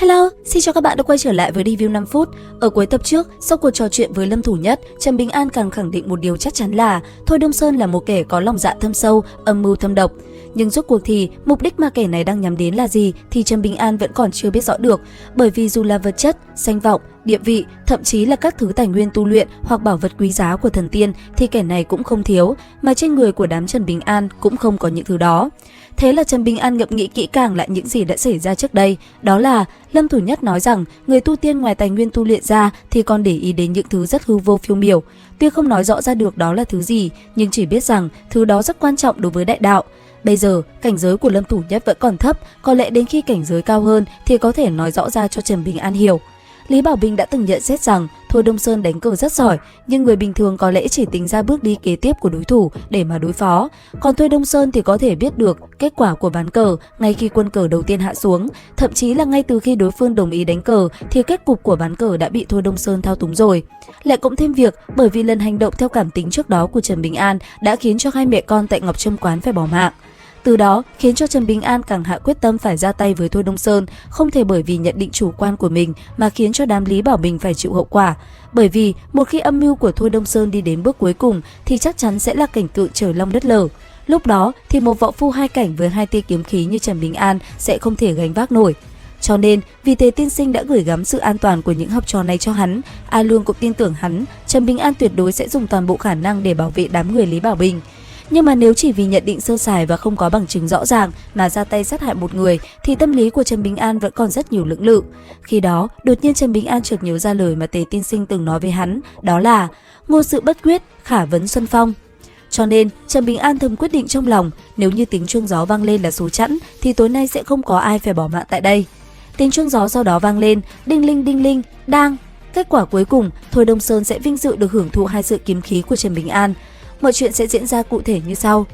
Hello, xin chào các bạn đã quay trở lại với review 5 phút. Ở cuối tập trước, sau cuộc trò chuyện với Lâm Thủ Nhất, Trần Bình An càng khẳng định một điều chắc chắn là Thôi Đông Sơn là một kẻ có lòng dạ thâm sâu, âm mưu thâm độc. Nhưng rốt cuộc thì mục đích mà kẻ này đang nhắm đến là gì thì Trần Bình An vẫn còn chưa biết rõ được, bởi vì dù là vật chất, danh vọng, địa vị, thậm chí là các thứ tài nguyên tu luyện hoặc bảo vật quý giá của thần tiên thì kẻ này cũng không thiếu, mà trên người của đám Trần Bình An cũng không có những thứ đó. Thế là Trần Bình An ngẫm nghĩ kỹ càng lại những gì đã xảy ra trước đây, đó là Lâm Thủ Nhất nói rằng người tu tiên ngoài tài nguyên tu luyện ra thì còn để ý đến những thứ rất hư vô phiêu miểu. Tuy không nói rõ ra được đó là thứ gì, nhưng chỉ biết rằng thứ đó rất quan trọng đối với đại đạo. Bây giờ, cảnh giới của Lâm Thủ Nhất vẫn còn thấp, có lẽ đến khi cảnh giới cao hơn thì có thể nói rõ ra cho Trần Bình An hiểu. Lý Bảo Bình đã từng nhận xét rằng Thôi Đông Sơn đánh cờ rất giỏi, nhưng người bình thường có lẽ chỉ tính ra bước đi kế tiếp của đối thủ để mà đối phó. Còn Thôi Đông Sơn thì có thể biết được kết quả của ván cờ ngay khi quân cờ đầu tiên hạ xuống, thậm chí là ngay từ khi đối phương đồng ý đánh cờ thì kết cục của ván cờ đã bị Thôi Đông Sơn thao túng rồi. Lại cộng thêm việc bởi vì lần hành động theo cảm tính trước đó của Trần Bình An đã khiến cho hai mẹ con tại Ngọc Trâm Quán phải bỏ mạng. Từ đó khiến cho Trần Bình An càng hạ quyết tâm phải ra tay với Thôi Đông Sơn, không thể bởi vì nhận định chủ quan của mình mà khiến cho đám Lý Bảo Bình phải chịu hậu quả. Bởi vì một khi âm mưu của Thôi Đông Sơn đi đến bước cuối cùng thì chắc chắn sẽ là cảnh tượng trời long đất lở. Lúc đó thì một võ phu hai cảnh với hai tia kiếm khí như Trần Bình An sẽ không thể gánh vác nổi. Cho nên, vì thế tiên sinh đã gửi gắm sự an toàn của những học trò này cho hắn. A Lương cũng tin tưởng hắn, Trần Bình An tuyệt đối sẽ dùng toàn bộ khả năng để bảo vệ đám người Lý Bảo Bình. Nhưng mà nếu chỉ vì nhận định sơ sài và không có bằng chứng rõ ràng mà ra tay sát hại một người thì tâm lý của Trần Bình An vẫn còn rất nhiều lưỡng lự. Khi đó, đột nhiên Trần Bình An chợt nhớ ra lời mà Tề tiên sinh từng nói với hắn, đó là ngô sự bất quyết, khả vấn xuân phong. Cho nên, Trần Bình An thầm quyết định trong lòng, nếu như tiếng chuông gió vang lên là số chẵn thì tối nay sẽ không có ai phải bỏ mạng tại đây. Tiếng chuông gió sau đó vang lên, đinh linh, đang. Kết quả cuối cùng, Thôi Đông Sơn sẽ vinh dự được hưởng thụ hai sự kiếm khí của Trần Bình An. Mọi chuyện sẽ diễn ra cụ thể như sau.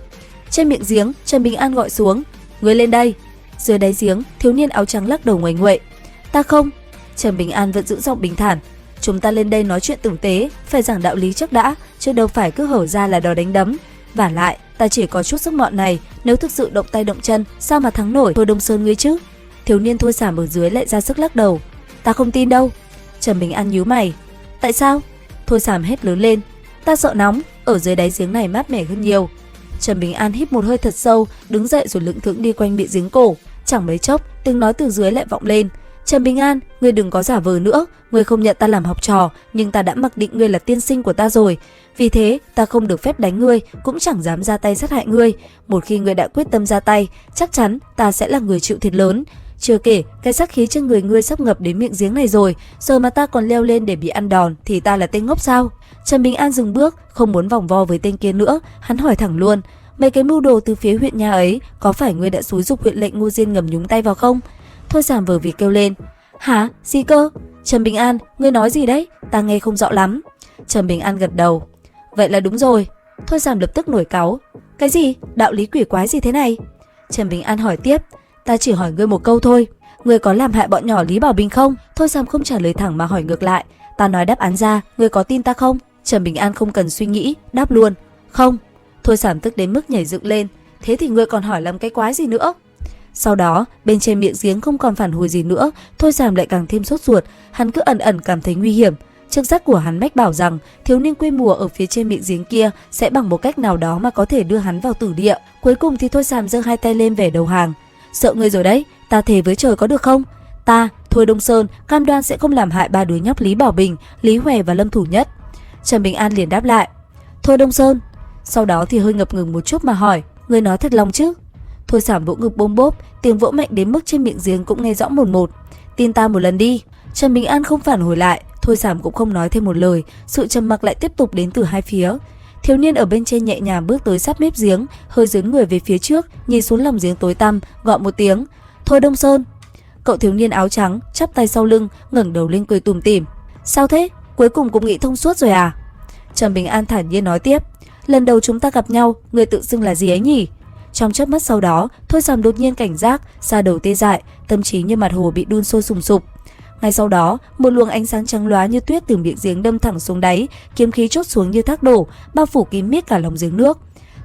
Trên miệng giếng, Trần Bình An gọi xuống, người lên đây. Dưới đáy giếng, thiếu niên áo trắng lắc đầu nguậy nguậy. Ta không. Trần Bình An vẫn giữ giọng bình thản. Chúng ta lên đây nói chuyện tử tế, phải giảng đạo lý trước đã, chứ đâu phải cứ hở ra là đòi đánh đấm. Vả lại, ta chỉ có chút sức mọn này, nếu thực sự động tay động chân, sao mà thắng nổi Thôi Đông Sơn ngươi chứ? Thiếu niên Thôi Sảm ở dưới lại ra sức lắc đầu. Ta không tin đâu. Trần Bình An nhíu mày. Tại sao? Thôi Sảm hét lớn lên. Ta sợ nóng, ở dưới đáy giếng này mát mẻ hơn nhiều. Trần Bình An hít một hơi thật sâu, đứng dậy rồi lững thững đi quanh bệ giếng cổ. Chẳng mấy chốc, tiếng nói từ dưới lại vọng lên. Trần Bình An, ngươi đừng có giả vờ nữa, ngươi không nhận ta làm học trò, nhưng ta đã mặc định ngươi là tiên sinh của ta rồi. Vì thế, ta không được phép đánh ngươi, cũng chẳng dám ra tay sát hại ngươi. Một khi ngươi đã quyết tâm ra tay, chắc chắn ta sẽ là người chịu thiệt lớn. Chưa kể, cái sát khí trên người ngươi sắp ngập đến miệng giếng này rồi, giờ mà ta còn leo lên để bị ăn đòn thì ta là tên ngốc sao? Trần Bình An dừng bước, không muốn vòng vo với tên kia nữa, hắn hỏi thẳng luôn. Mấy cái mưu đồ từ phía huyện nhà ấy, có phải ngươi đã xúi giục huyện lệnh Ngô Diên ngầm nhúng tay vào không? Thôi Sảm vờ vịt kêu lên. Hả? Gì cơ? Trần Bình An, ngươi nói gì đấy? Ta nghe không rõ lắm. Trần Bình An gật đầu. Vậy là đúng rồi. Thôi Sảm lập tức nổi cáu. Cái gì? Đạo lý quỷ quái gì thế này? Trần Bình An hỏi tiếp. Ta chỉ hỏi ngươi một câu thôi. Ngươi có làm hại bọn nhỏ Lý Bảo Bình không? Thôi Sảm không trả lời thẳng mà hỏi ngược lại. Ta nói đáp án ra, ngươi có tin ta không? Trần Bình An không cần suy nghĩ, đáp luôn. Không. Thôi Sảm tức đến mức nhảy dựng lên. Thế thì ngươi còn hỏi làm cái quái gì nữa? Sau đó, bên trên miệng giếng không còn phản hồi gì nữa, Thôi Sảm lại càng thêm sốt ruột, hắn cứ ẩn ẩn cảm thấy nguy hiểm. Trực giác của hắn mách bảo rằng thiếu niên quê mùa ở phía trên miệng giếng kia sẽ bằng một cách nào đó mà có thể đưa hắn vào tử địa. Cuối cùng thì Thôi Sảm giơ hai tay lên vẻ đầu hàng. Sợ ngươi rồi đấy, ta thề với trời có được không? Ta, Thôi Đông Sơn, cam đoan sẽ không làm hại ba đứa nhóc Lý Bảo Bình, Lý Hòe và Lâm Thủ Nhất. Trần Bình An liền đáp lại. Thôi Đông Sơn. Sau đó thì hơi ngập ngừng một chút mà hỏi, ngươi nói thật lòng chứ? Thôi Sảm vỗ ngực bôm bốp, tiếng vỗ mạnh đến mức trên miệng giếng cũng nghe rõ một một. Tin ta một lần đi. Trần Bình An không phản hồi lại, Thôi Sảm cũng không nói thêm một lời, sự trầm mặc lại tiếp tục đến từ hai phía. Thiếu niên ở bên trên nhẹ nhàng bước tới sát mép giếng, hơi dướn người về phía trước, nhìn xuống lòng giếng tối tăm, gọi một tiếng. Thôi Đông Sơn. Cậu thiếu niên áo trắng chắp tay sau lưng, ngẩng đầu lên cười tủm tỉm. Sao thế? Cuối cùng cũng nghĩ thông suốt rồi à? Trần Bình An thản nhiên nói tiếp. Lần đầu chúng ta gặp nhau, người tự xưng là gì ấy nhỉ? Trong chớp mắt sau đó, Thôi Sảm đột nhiên cảnh giác, da đầu tê dại, tâm trí như mặt hồ bị đun sôi sùng sục. Ngay sau đó, một luồng ánh sáng trắng lóa như tuyết từ miệng giếng đâm thẳng xuống đáy, kiếm khí chốt xuống như thác đổ, bao phủ kín mít cả lòng giếng nước.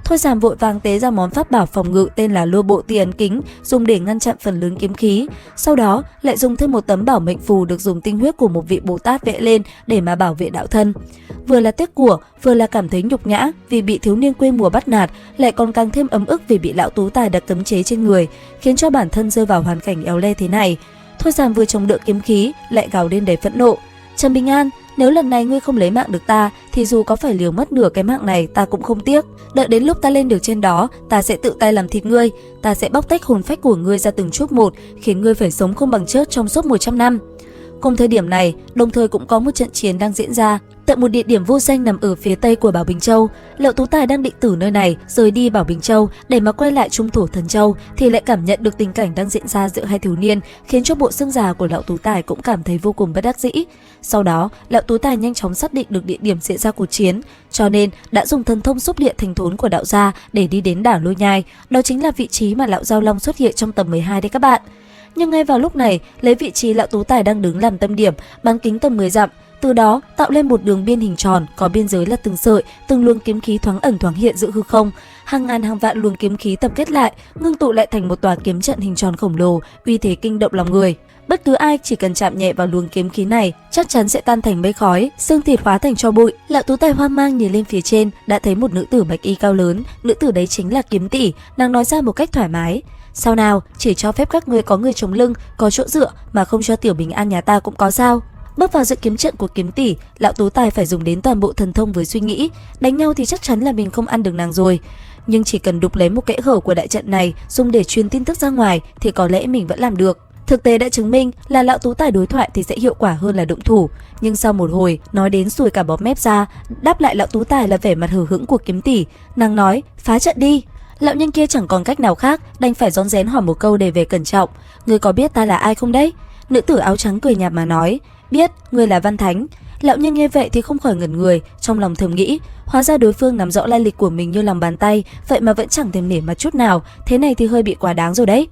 Thôi Sàm vội vàng tế ra món pháp bảo phòng ngự tên là Lô Bộ Ti Ấn Kính, dùng để ngăn chặn phần lớn kiếm khí. Sau đó lại dùng thêm một tấm bảo mệnh phù được dùng tinh huyết của một vị Bồ Tát vẽ lên để mà bảo vệ đạo thân. Vừa là tiếc của, vừa là cảm thấy nhục nhã vì bị thiếu niên quê mùa bắt nạt, lại còn càng thêm ấm ức vì bị lão tú tài đặt cấm chế trên người, khiến cho bản thân rơi vào hoàn cảnh éo le thế này. Thôi Sàm vừa chống đỡ kiếm khí, lại gào lên đầy phẫn nộ. Trầm Bình An, nếu lần này ngươi không lấy mạng được ta, thì dù có phải liều mất nửa cái mạng này ta cũng không tiếc. Đợi đến lúc ta lên được trên đó, ta sẽ tự tay làm thịt ngươi. Ta sẽ bóc tách hồn phách của ngươi ra từng chút một, khiến ngươi phải sống không bằng chết trong suốt 100 năm. Cùng thời điểm này, đồng thời cũng có một trận chiến đang diễn ra tại một địa điểm vô danh nằm ở phía tây của Bảo Bình Châu. Lão tú tài đang định từ nơi này rời đi Bảo Bình Châu để mà quay lại Trung Thổ Thần Châu, thì lại cảm nhận được tình cảnh đang diễn ra giữa hai thiếu niên, khiến cho bộ xương già của lão tú tài cũng cảm thấy vô cùng bất đắc dĩ. Sau đó, lão tú tài nhanh chóng xác định được địa điểm diễn ra cuộc chiến, cho nên đã dùng thần thông xúc địa thành thốn của đạo gia để đi đến đảo Lôi Nhai. Đó chính là vị trí mà lão Giao Long xuất hiện trong tầm 12 đấy các bạn. Nhưng ngay vào lúc này, lấy vị trí lão tú tài đang đứng làm tâm điểm, bán kính tầm 10 dặm, từ đó tạo lên một đường biên hình tròn có biên giới là từng sợi, từng luồng kiếm khí thoáng ẩn thoáng hiện giữa hư không. Hàng ngàn hàng vạn luồng kiếm khí tập kết lại, ngưng tụ lại thành một tòa kiếm trận hình tròn khổng lồ, uy thế kinh động lòng người. Bất cứ ai chỉ cần chạm nhẹ vào luồng kiếm khí này, chắc chắn sẽ tan thành mây khói, xương thịt hóa thành tro bụi. Lão tú tài hoang mang nhìn lên phía trên, đã thấy một nữ tử bạch y cao lớn, nữ tử đấy chính là Kiếm Tỷ. Nàng nói ra một cách thoải mái: "Sao nào, chỉ cho phép các ngươi có người chống lưng, có chỗ dựa, mà không cho Tiểu Bình An nhà ta cũng có sao?" Bước vào dự kiếm trận của Kiếm Tỷ, lão tú tài phải dùng đến toàn bộ thần thông với suy nghĩ, đánh nhau thì chắc chắn là mình không ăn được nàng rồi, nhưng chỉ cần đục lấy một kẽ hở của đại trận này dùng để truyền tin tức ra ngoài thì có lẽ mình vẫn làm được. Thực tế đã chứng minh là lão tú tài đối thoại thì sẽ hiệu quả hơn là động thủ, nhưng sau một hồi nói đến sùi cả bọt mép ra, đáp lại lão tú tài là vẻ mặt hờ hững của Kiếm Tỷ. Nàng nói: "Phá trận đi." Lão nhân kia chẳng còn cách nào khác, đành phải rón rén hỏi một câu để về cẩn trọng: "Ngươi có biết ta là ai không đấy?" Nữ tử áo trắng cười nhạt mà nói: "Biết, ngươi là Văn Thánh." Lão nhân nghe vậy thì không khỏi ngẩn người, trong lòng thầm nghĩ: hóa ra đối phương nắm rõ lai lịch của mình như lòng bàn tay, vậy mà vẫn chẳng thèm nể mặt chút nào, thế này thì hơi bị quá đáng rồi đấy.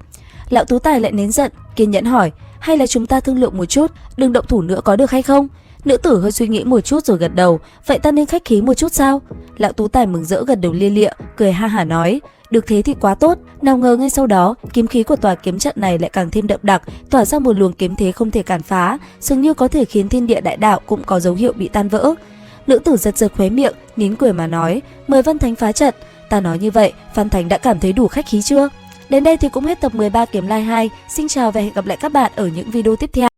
Lão tú tài lại nén giận, kiên nhẫn hỏi: "Hay là chúng ta thương lượng một chút, đừng động thủ nữa có được hay không?" Nữ tử hơi suy nghĩ một chút rồi gật đầu: "Vậy ta nên khách khí một chút sao?" Lão tú tài mừng rỡ gật đầu lia lịa, cười ha hả nói: "Được thế thì quá tốt." Nào ngờ ngay sau đó, kiếm khí của tòa kiếm trận này lại càng thêm đậm đặc, tỏa ra một luồng kiếm thế không thể cản phá, dường như có thể khiến thiên địa đại đạo cũng có dấu hiệu bị tan vỡ. Nữ tử giật giật khóe miệng, nín cười mà nói: "Mời Văn Thánh phá trận." Ta nói như vậy, Văn Thánh đã cảm thấy đủ khách khí chưa? Đến đây thì cũng hết tập 13 Kiếm Lai 2. Xin chào và hẹn gặp lại các bạn ở những video tiếp theo.